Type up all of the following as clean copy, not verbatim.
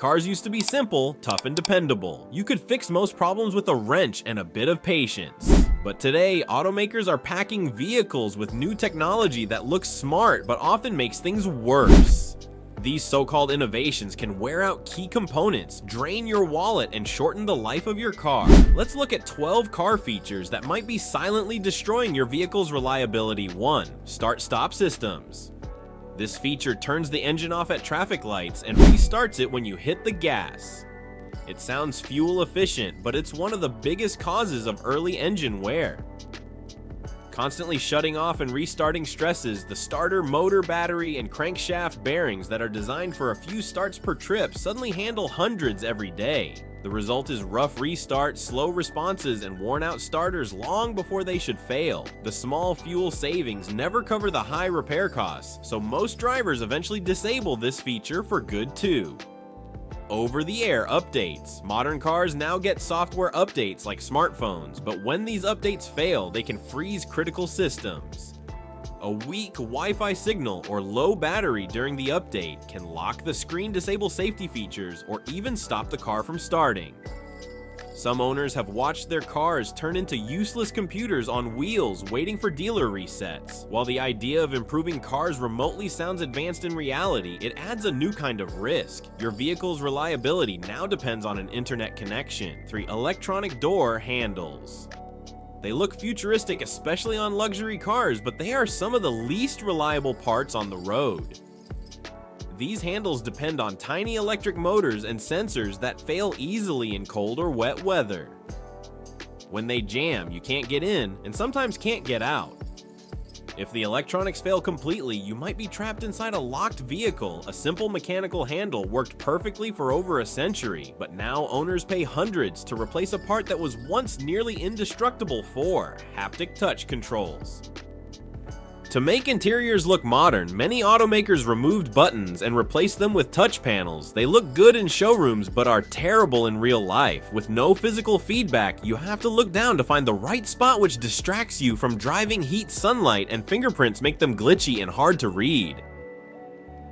Cars used to be simple, tough, and dependable. You could fix most problems with a wrench and a bit of patience. But today, automakers are packing vehicles with new technology that looks smart but often makes things worse. These so-called innovations can wear out key components, drain your wallet, and shorten the life of your car. Let's look at 12 car features that might be silently destroying your vehicle's reliability. 1. Start-stop systems. This feature turns the engine off at traffic lights and restarts it when you hit the gas. It sounds fuel efficient, but it's one of the biggest causes of early engine wear. Constantly shutting off and restarting stresses the starter, motor, battery, and crankshaft bearings that are designed for a few starts per trip suddenly handle hundreds every day. The result is rough restarts, slow responses, and worn-out starters long before they should fail. The small fuel savings never cover the high repair costs, so most drivers eventually disable this feature for good too. Over-the-air updates. Modern cars now get software updates like smartphones, but when these updates fail, they can freeze critical systems. A weak Wi-Fi signal or low battery during the update can lock the screen, disable safety features, or even stop the car from starting. Some owners have watched their cars turn into useless computers on wheels waiting for dealer resets. While the idea of improving cars remotely sounds advanced in reality, it adds a new kind of risk. Your vehicle's reliability now depends on an internet connection. 3. Electronic door handles. They look futuristic, especially on luxury cars, but they are some of the least reliable parts on the road. These handles depend on tiny electric motors and sensors that fail easily in cold or wet weather. When they jam, you can't get in and sometimes can't get out. If the electronics fail completely, you might be trapped inside a locked vehicle. A simple mechanical handle worked perfectly for over a century, but now owners pay hundreds to replace a part that was once nearly indestructible. 4. Haptic touch controls. To make interiors look modern, many automakers removed buttons and replaced them with touch panels. They look good in showrooms but are terrible in real life. With no physical feedback, you have to look down to find the right spot, which distracts you from driving heat, sunlight, and fingerprints make them glitchy and hard to read.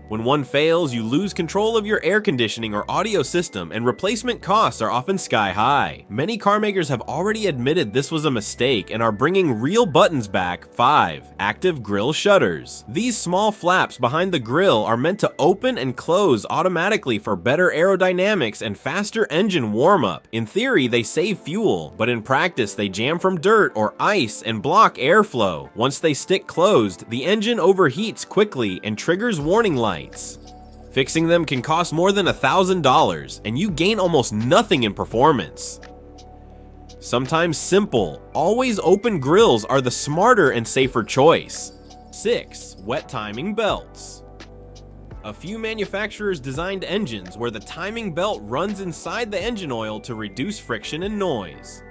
When one fails, you lose control of your air conditioning or audio system, and replacement costs are often sky high. Many car makers have already admitted this was a mistake and are bringing real buttons back. 5. Active grille shutters. These small flaps behind the grille are meant to open and close automatically for better aerodynamics and faster engine warm-up. In theory, they save fuel, but in practice, they jam from dirt or ice and block airflow. Once they stick closed, the engine overheats quickly and triggers warning lights. Fixing them can cost more than $1,000, and you gain almost nothing in performance. Sometimes simple, always open grills are the smarter and safer choice. 6. Wet timing belts. A few manufacturers designed engines where the timing belt runs inside the engine oil to reduce friction and noise.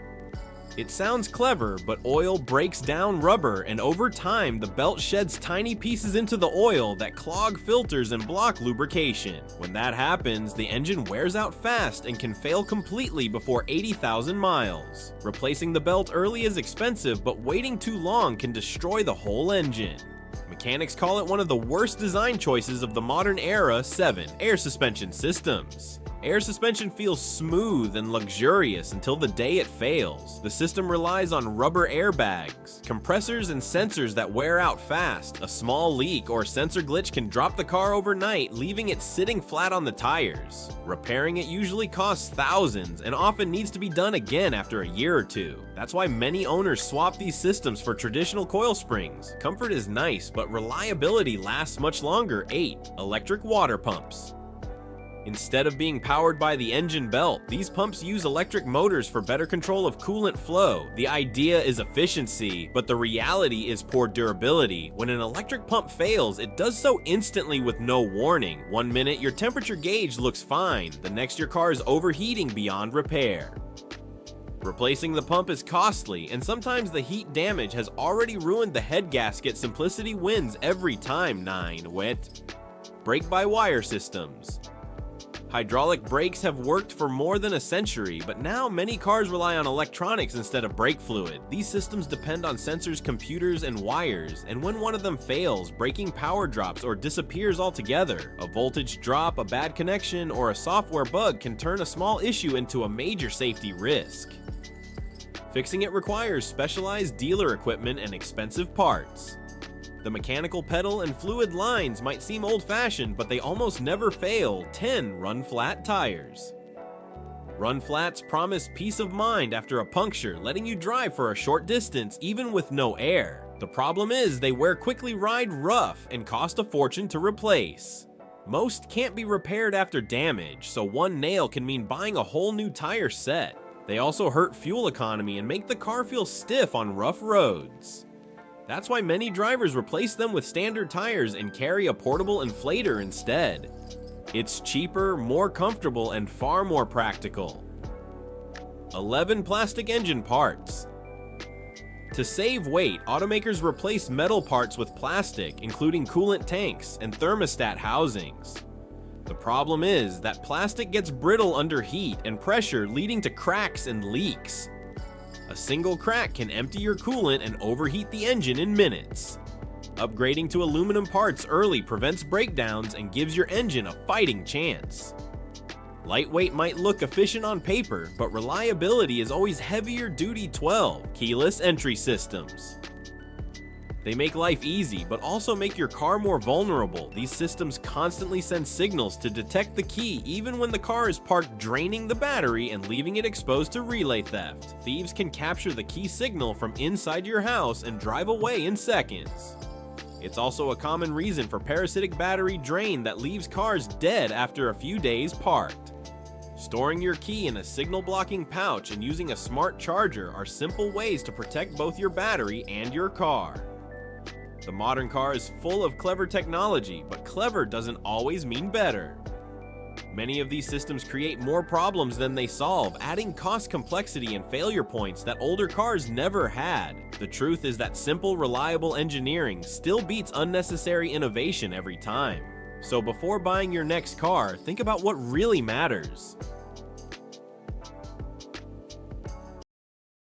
It sounds clever, but oil breaks down rubber, and over time, the belt sheds tiny pieces into the oil that clog filters and block lubrication. When that happens, the engine wears out fast and can fail completely before 80,000 miles. Replacing the belt early is expensive, but waiting too long can destroy the whole engine. Mechanics call it one of the worst design choices of the modern era. 7. Air suspension systems. Air suspension feels smooth and luxurious until the day it fails. The system relies on rubber airbags, compressors, and sensors that wear out fast. A small leak or sensor glitch can drop the car overnight, leaving it sitting flat on the tires. Repairing it usually costs thousands and often needs to be done again after a year or two. That's why many owners swap these systems for traditional coil springs. Comfort is nice, but reliability lasts much longer. 8. Electric water pumps. Instead of being powered by the engine belt, these pumps use electric motors for better control of coolant flow. The idea is efficiency, but the reality is poor durability. When an electric pump fails, it does so instantly with no warning. 1 minute, your temperature gauge looks fine. The next, your car is overheating beyond repair. Replacing the pump is costly, and sometimes the heat damage has already ruined the head gasket. Simplicity wins every time. 9. Wet brake-by-wire systems. Hydraulic brakes have worked for more than a century, but now many cars rely on electronics instead of brake fluid. These systems depend on sensors, computers, and wires, and when one of them fails, braking power drops or disappears altogether. A voltage drop, a bad connection, or a software bug can turn a small issue into a major safety risk. Fixing it requires specialized dealer equipment and expensive parts. The mechanical pedal and fluid lines might seem old-fashioned, but they almost never fail. 10 run-flat tires. Run-flats promise peace of mind after a puncture, letting you drive for a short distance even with no air. The problem is they wear quickly, ride rough, and cost a fortune to replace. Most can't be repaired after damage, so one nail can mean buying a whole new tire set. They also hurt fuel economy and make the car feel stiff on rough roads. That's why many drivers replace them with standard tires and carry a portable inflator instead. It's cheaper, more comfortable, and far more practical. 11 plastic engine parts. To save weight, automakers replace metal parts with plastic, including coolant tanks and thermostat housings. The problem is that plastic gets brittle under heat and pressure, leading to cracks and leaks. A single crack can empty your coolant and overheat the engine in minutes. Upgrading to aluminum parts early prevents breakdowns and gives your engine a fighting chance. Lightweight might look efficient on paper, but reliability is always heavier-duty 12 keyless entry systems. They make life easy, but also make your car more vulnerable. These systems constantly send signals to detect the key even when the car is parked, draining the battery and leaving it exposed to relay theft. Thieves can capture the key signal from inside your house and drive away in seconds. It's also a common reason for parasitic battery drain that leaves cars dead after a few days parked. Storing your key in a signal-blocking pouch and using a smart charger are simple ways to protect both your battery and your car. The modern car is full of clever technology, but clever doesn't always mean better. Many of these systems create more problems than they solve, adding cost, complexity, and failure points that older cars never had. The truth is that simple, reliable engineering still beats unnecessary innovation every time. So before buying your next car, think about what really matters.